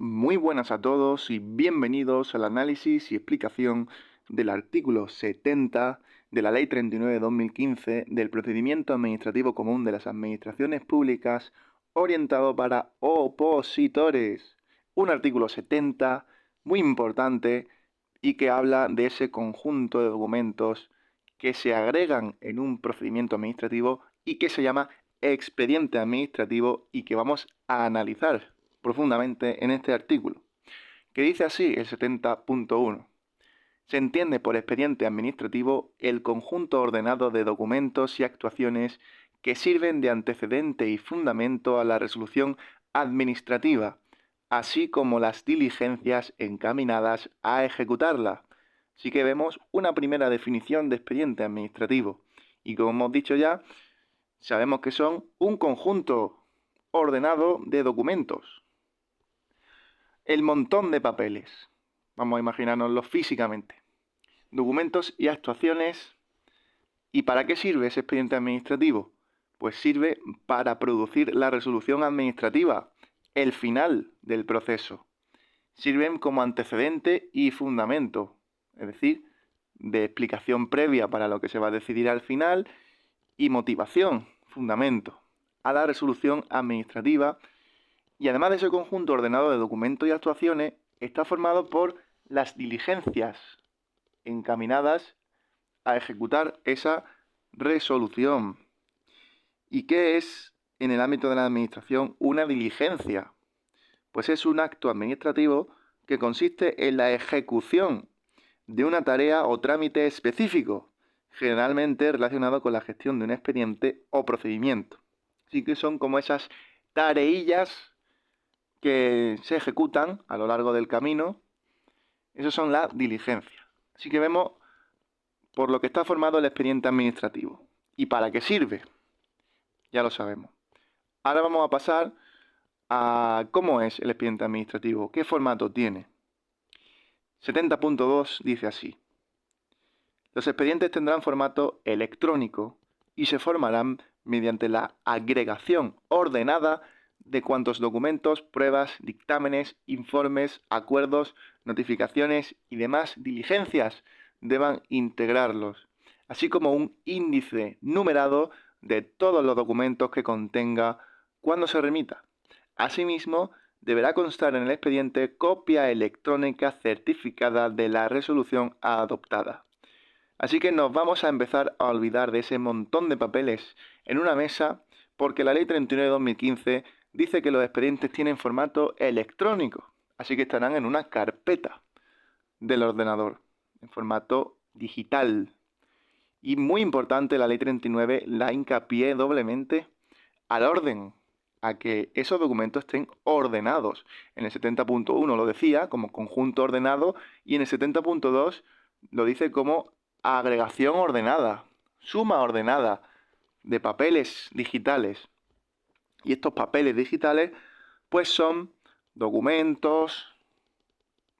Muy buenas a todos y bienvenidos al análisis y explicación del artículo 70 de la Ley 39/2015 del Procedimiento Administrativo Común de las Administraciones Públicas orientado para opositores. Un artículo 70 muy importante y que habla de ese conjunto de documentos que se agregan en un procedimiento administrativo y que se llama expediente administrativo y que vamos a analizar profundamente en este artículo, que dice así el 70.1. Se entiende por expediente administrativo el conjunto ordenado de documentos y actuaciones que sirven de antecedente y fundamento a la resolución administrativa, así como las diligencias encaminadas a ejecutarla. Así que vemos una primera definición de expediente administrativo. Y como hemos dicho ya, sabemos que son un conjunto ordenado de documentos. El montón de papeles. Vamos a imaginárnoslo físicamente. Documentos y actuaciones. ¿Y para qué sirve ese expediente administrativo? Pues sirve para producir la resolución administrativa, el final del proceso. Sirven como antecedente y fundamento, es decir, de explicación previa para lo que se va a decidir al final y motivación, fundamento, a la resolución administrativa. Y además de ese conjunto ordenado de documentos y actuaciones, está formado por las diligencias encaminadas a ejecutar esa resolución. ¿Y qué es, en el ámbito de la administración, una diligencia? Pues es un acto administrativo que consiste en la ejecución de una tarea o trámite específico, generalmente relacionado con la gestión de un expediente o procedimiento. Así que son como esas tareillas que se ejecutan a lo largo del camino. Esas son las diligencias. Así que vemos por lo que está formado el expediente administrativo. ¿Y para qué sirve? Ya lo sabemos. Ahora vamos a pasar a cómo es el expediente administrativo, qué formato tiene. 70.2 dice así. Los expedientes tendrán formato electrónico y se formarán mediante la agregación ordenada de cuantos documentos, pruebas, dictámenes, informes, acuerdos, notificaciones y demás diligencias deban integrarlos, así como un índice numerado de todos los documentos que contenga cuando se remita. Asimismo, deberá constar en el expediente copia electrónica certificada de la resolución adoptada. Así que nos vamos a empezar a olvidar de ese montón de papeles en una mesa porque la Ley 39/2015 dice que los expedientes tienen formato electrónico, así que estarán en una carpeta del ordenador, en formato digital. Y muy importante, la Ley 39 la hincapié doblemente al orden, a que esos documentos estén ordenados. En el 70.1 lo decía como conjunto ordenado y en el 70.2 lo dice como agregación ordenada, suma ordenada de papeles digitales. Y estos papeles digitales pues son documentos,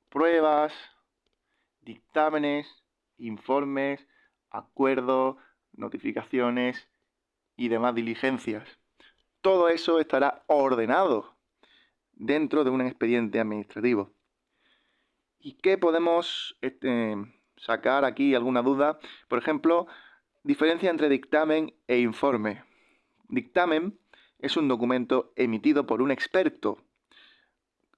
pruebas, dictámenes, informes, acuerdos, notificaciones y demás diligencias. Todo eso estará ordenado dentro de un expediente administrativo. ¿Y qué podemos sacar aquí? ¿Alguna duda? Por ejemplo, diferencia entre dictamen e informe. Dictamen es un documento emitido por un experto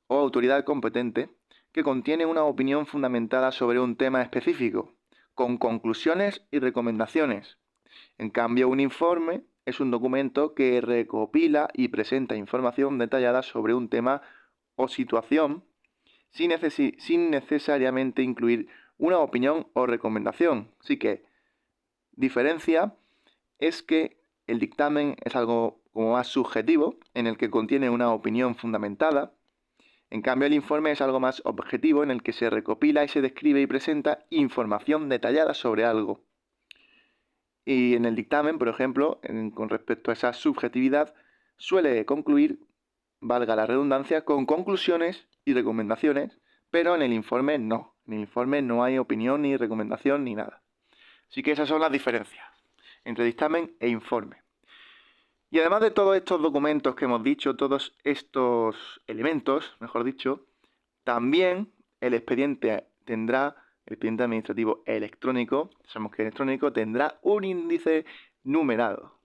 o autoridad competente que contiene una opinión fundamentada sobre un tema específico, con conclusiones y recomendaciones. En cambio, un informe es un documento que recopila y presenta información detallada sobre un tema o situación sin necesariamente incluir una opinión o recomendación. Así que, diferencia es que el dictamen es algo como más subjetivo, en el que contiene una opinión fundamentada. En cambio, el informe es algo más objetivo, en el que se recopila y se describe y presenta información detallada sobre algo. Y en el dictamen, por ejemplo, con respecto a esa subjetividad, suele concluir, valga la redundancia, con conclusiones y recomendaciones, pero en el informe no. En el informe no hay opinión ni recomendación ni nada. Así que esas son las diferencias entre dictamen e informe. Y además de todos estos documentos que hemos dicho, todos estos elementos, mejor dicho, También el expediente administrativo electrónico, sabemos que electrónico tendrá un índice numerado,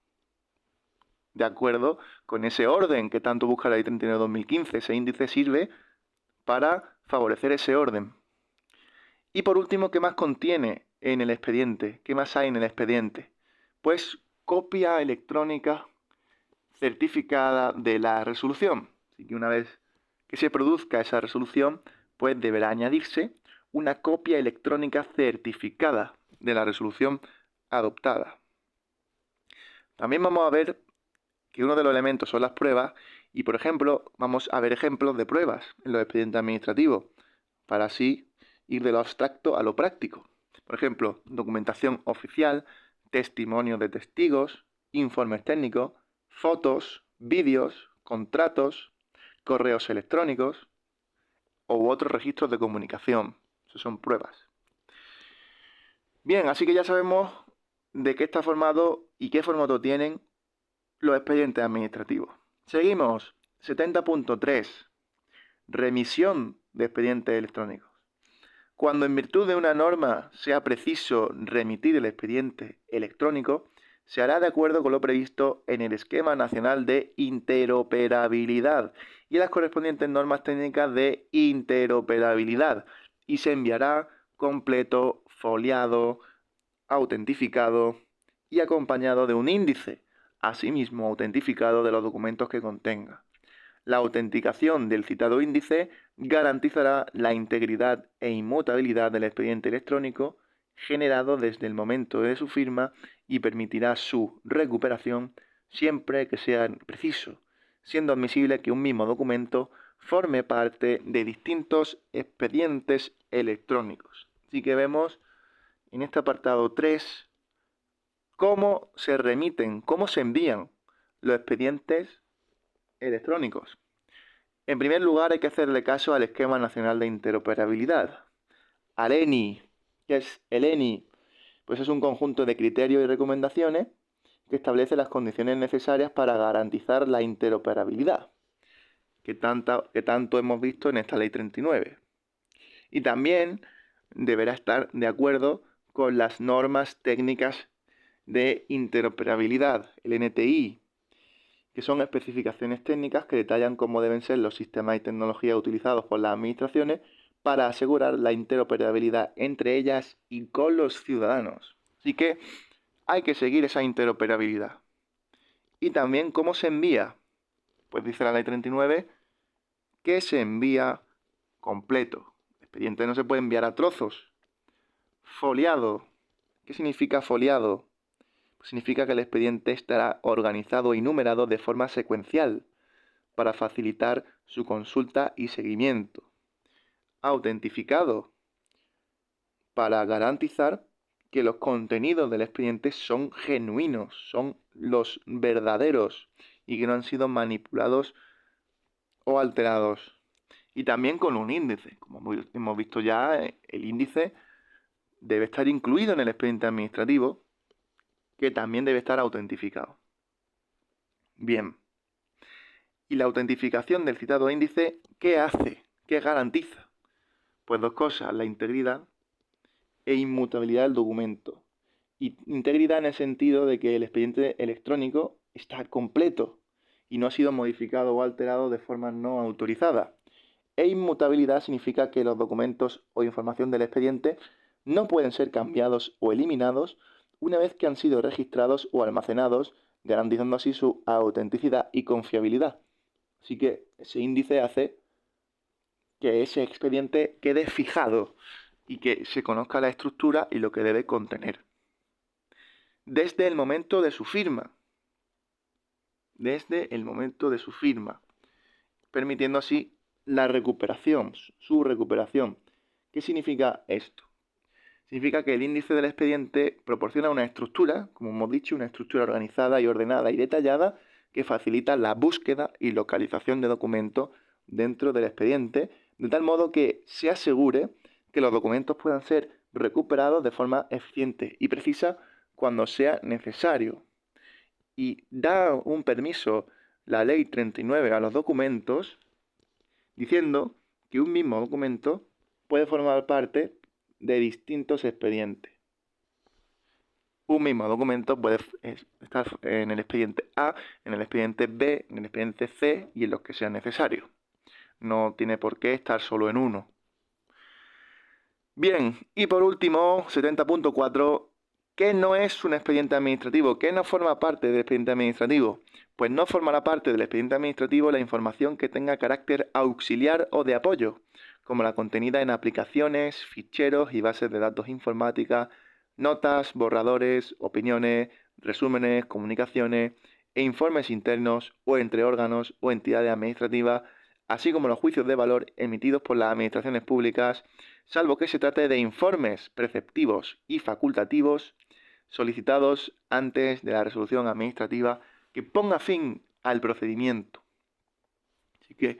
de acuerdo con ese orden que tanto busca la Ley 39/2015. Ese índice sirve para favorecer ese orden. Y por último, ¿qué más contiene en el expediente? ¿Qué más hay en el expediente? Pues copia electrónica certificada de la resolución. Así que una vez que se produzca esa resolución, pues deberá añadirse una copia electrónica certificada de la resolución adoptada. También vamos a ver que uno de los elementos son las pruebas y, por ejemplo, vamos a ver ejemplos de pruebas en los expedientes administrativos para así ir de lo abstracto a lo práctico. Por ejemplo, documentación oficial, testimonios de testigos, informes técnicos, fotos, vídeos, contratos, correos electrónicos u otros registros de comunicación. Eso son pruebas. Bien, así que ya sabemos de qué está formado y qué formato tienen los expedientes administrativos. Seguimos. 70.3. Remisión de expedientes electrónicos. Cuando en virtud de una norma sea preciso remitir el expediente electrónico, se hará de acuerdo con lo previsto en el Esquema Nacional de Interoperabilidad y las correspondientes normas técnicas de interoperabilidad y se enviará completo, foliado, autentificado y acompañado de un índice, asimismo autentificado de los documentos que contenga. La autenticación del citado índice garantizará la integridad e inmutabilidad del expediente electrónico generado desde el momento de su firma y permitirá su recuperación siempre que sea preciso, siendo admisible que un mismo documento forme parte de distintos expedientes electrónicos. Así que vemos en este apartado 3 cómo se remiten, cómo se envían los expedientes electrónicos. En primer lugar, hay que hacerle caso al Esquema Nacional de Interoperabilidad, al ENI. ¿Qué es el ENI? Pues es un conjunto de criterios y recomendaciones que establece las condiciones necesarias para garantizar la interoperabilidad, que tanto hemos visto en esta Ley 39. Y también deberá estar de acuerdo con las normas técnicas de interoperabilidad, el NTI, que son especificaciones técnicas que detallan cómo deben ser los sistemas y tecnologías utilizados por las administraciones para asegurar la interoperabilidad entre ellas y con los ciudadanos. Así que hay que seguir esa interoperabilidad. Y también cómo se envía. Pues dice la Ley 39 que se envía completo. El expediente no se puede enviar a trozos. Foliado. ¿Qué significa foliado? Significa que el expediente estará organizado y numerado de forma secuencial para facilitar su consulta y seguimiento. Autentificado para garantizar que los contenidos del expediente son genuinos, son los verdaderos y que no han sido manipulados o alterados. Y también con un índice. Como hemos visto ya, el índice debe estar incluido en el expediente administrativo, que también debe estar autentificado. Bien. ¿Y la autentificación del citado índice qué hace? ¿Qué garantiza? Pues dos cosas, la integridad e inmutabilidad del documento. Y integridad en el sentido de que el expediente electrónico está completo y no ha sido modificado o alterado de forma no autorizada. E inmutabilidad significa que los documentos o información del expediente no pueden ser cambiados o eliminados una vez que han sido registrados o almacenados, garantizando así su autenticidad y confiabilidad. Así que ese índice hace que ese expediente quede fijado y que se conozca la estructura y lo que debe contener. Desde el momento de su firma. Desde el momento de su firma. Permitiendo así la recuperación, su recuperación. ¿Qué significa esto? Significa que el índice del expediente proporciona una estructura, como hemos dicho, una estructura organizada y ordenada y detallada que facilita la búsqueda y localización de documentos dentro del expediente, de tal modo que se asegure que los documentos puedan ser recuperados de forma eficiente y precisa cuando sea necesario. Y da un permiso la Ley 39 a los documentos diciendo que un mismo documento puede formar parte de distintos expedientes. Un mismo documento puede estar en el expediente A, en el expediente B, en el expediente C y en los que sea necesario. No tiene por qué estar solo en uno. Bien, y por último, 70.4, ¿qué no es un expediente administrativo? ¿Qué no forma parte del expediente administrativo? Pues no formará parte del expediente administrativo la información que tenga carácter auxiliar o de apoyo, como la contenida en aplicaciones, ficheros y bases de datos informáticas, notas, borradores, opiniones, resúmenes, comunicaciones e informes internos o entre órganos o entidades administrativas, así como los juicios de valor emitidos por las administraciones públicas, salvo que se trate de informes preceptivos y facultativos solicitados antes de la resolución administrativa que ponga fin al procedimiento. Así que,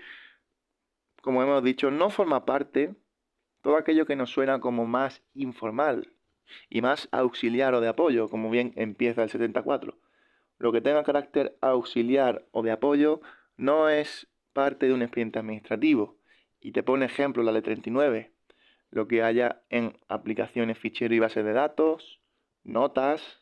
como hemos dicho, no forma parte todo aquello que nos suena como más informal y más auxiliar o de apoyo, como bien empieza el 74. Lo que tenga carácter auxiliar o de apoyo no es parte de un expediente administrativo. Y te pone ejemplo la ley 39. Lo que haya en aplicaciones, fichero y base de datos, notas,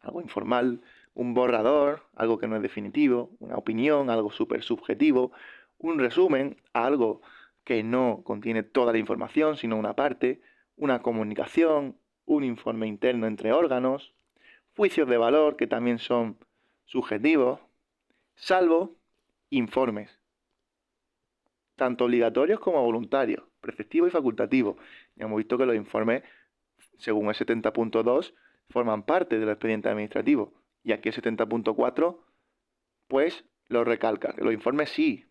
algo informal, un borrador, algo que no es definitivo, una opinión, algo súper subjetivo, un resumen, algo que no contiene toda la información, sino una parte, una comunicación, un informe interno entre órganos, juicios de valor que también son subjetivos, salvo informes, tanto obligatorios como voluntarios, preceptivos y facultativos. Ya hemos visto que los informes, según el 70.2, forman parte del expediente administrativo. Y aquí el 70.4, pues lo recalca, que los informes sí.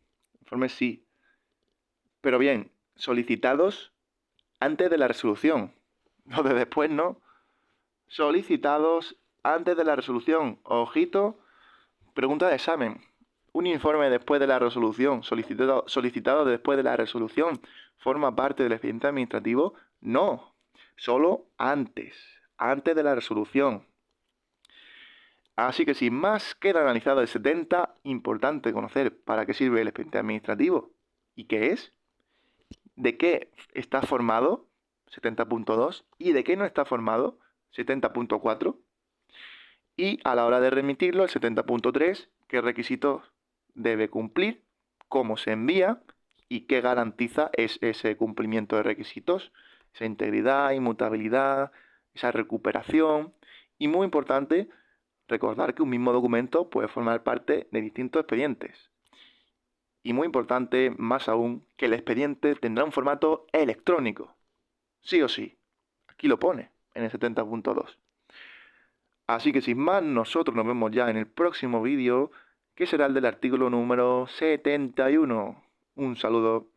Pero bien, solicitados antes de la resolución. Los de después no. Solicitados antes de la resolución. Ojito, pregunta de examen. Un informe después de la resolución, solicitado después de la resolución, ¿forma parte del expediente administrativo? No, solo antes de la resolución. Así que sin más, queda analizado el 70, importante conocer para qué sirve el expediente administrativo y qué es, de qué está formado, 70.2, y de qué no está formado, 70.4, y a la hora de remitirlo, el 70.3, qué requisitos debe cumplir, cómo se envía y qué garantiza ese cumplimiento de requisitos, esa integridad, inmutabilidad, esa recuperación. Y muy importante, recordar que un mismo documento puede formar parte de distintos expedientes. Y muy importante, más aún, que el expediente tendrá un formato electrónico. Sí o sí. Aquí lo pone, en el 70.2. Así que sin más, nosotros nos vemos ya en el próximo vídeo, que será el del artículo número 71. Un saludo.